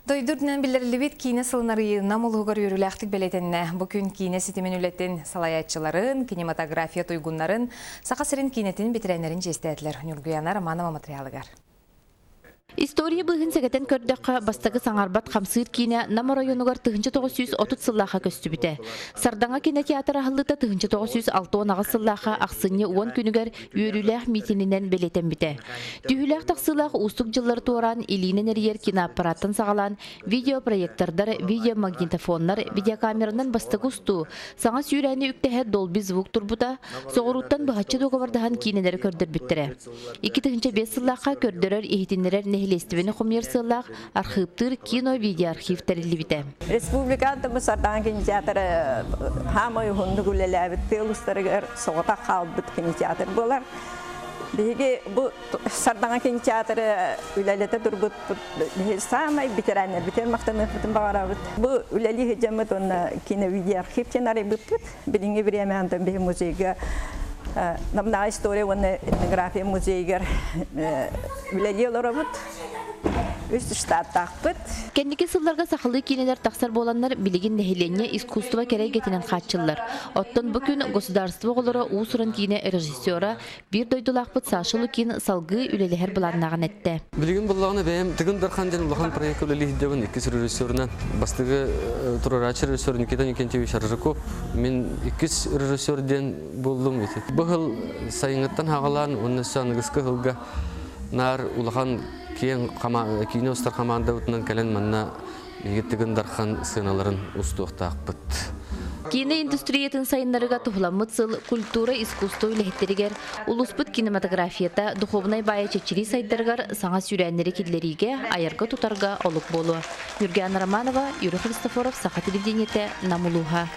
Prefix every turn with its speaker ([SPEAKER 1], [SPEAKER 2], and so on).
[SPEAKER 1] Дойдурдунан билдирилибит кине сылынарыйына мулугар үрүлэхтик белетенне. Бүгүн кине ситимен үлеттен салаятчыларын, кинематография туйгуннарын, сақа-сирин кинетин битиренерин жестәтлер. Нургуяна Романова материалыгар.
[SPEAKER 2] История быгын сәгәтен көрдәккә бастагы саңарбат хамсыр кине Нама районугар 1930 сыллаха көстүбите. Сардаңа кинотеатр ахыллыта 1906 сыллаха аксынны 10 күнүгәр үрүләх митининен белетен бите. Түһүләх таксылах устук жыллар туаран илинен эрьер киноаппаратын сагалан видеопроектордар, видеомагнитофоннар, видеокамеранын бастагы усту саңа сүйрәне үктәһә долби звук турбута соғыруттан бахачы договардахан кинелер көрдөр бүттере. 2005 сыллаха көрдөрөр ихтиннерер Нехлестивени коммерцияллах архивтыр кино-видео архив терилибите.
[SPEAKER 3] Республикада мы Сардан кинотеатры хамай хунду гулеләбит телустарыгар соғата қалбыт кинотеатр болар. Биги бу Сардан кинотеатры үлелете турбут самай битерәннәр битер мактаны бутын багарабыт. Бу үлели хәҗәмәт онна кино-видео архив тенары бит. Билинге времянда бе музейга Намна история вон этнография музейгер үлелелер бут. Үст штаттак бит.
[SPEAKER 2] Кенники сылларга сахылы кинелер таксар боланнар билигин нехиленне искусство керегетинен катчылар. Оттон бүкүн государство голора уусуран кине режиссера бир дойдулакпыт Сашылы кин салгы үлелехер буланнаган этте.
[SPEAKER 4] Билигин буллагына бем тыгын дархан ден улахан проект үлелех дебен икки режиссерынан бастыгы турарач режиссер Никита Никентьевич Шаржаков мен икки режиссерден болдум ити. Быгыл сайынгыттан хагалан оннасан гыскы хылга нар улахан киностар команда утунан келен манна егеттигин дархан сценаларын устуктакпыт.
[SPEAKER 2] Кино индустриятын сайыннарыга тухламыт сыл культура искусство үлехтеригер улуспыт кинематографията духовнай бая чечири сайдаргар саңа сүрәннери киллериге аярга тутарга олук болу. Нургуяна Романова, Юрий Христофоров, Саха телевидениете, Намулуха.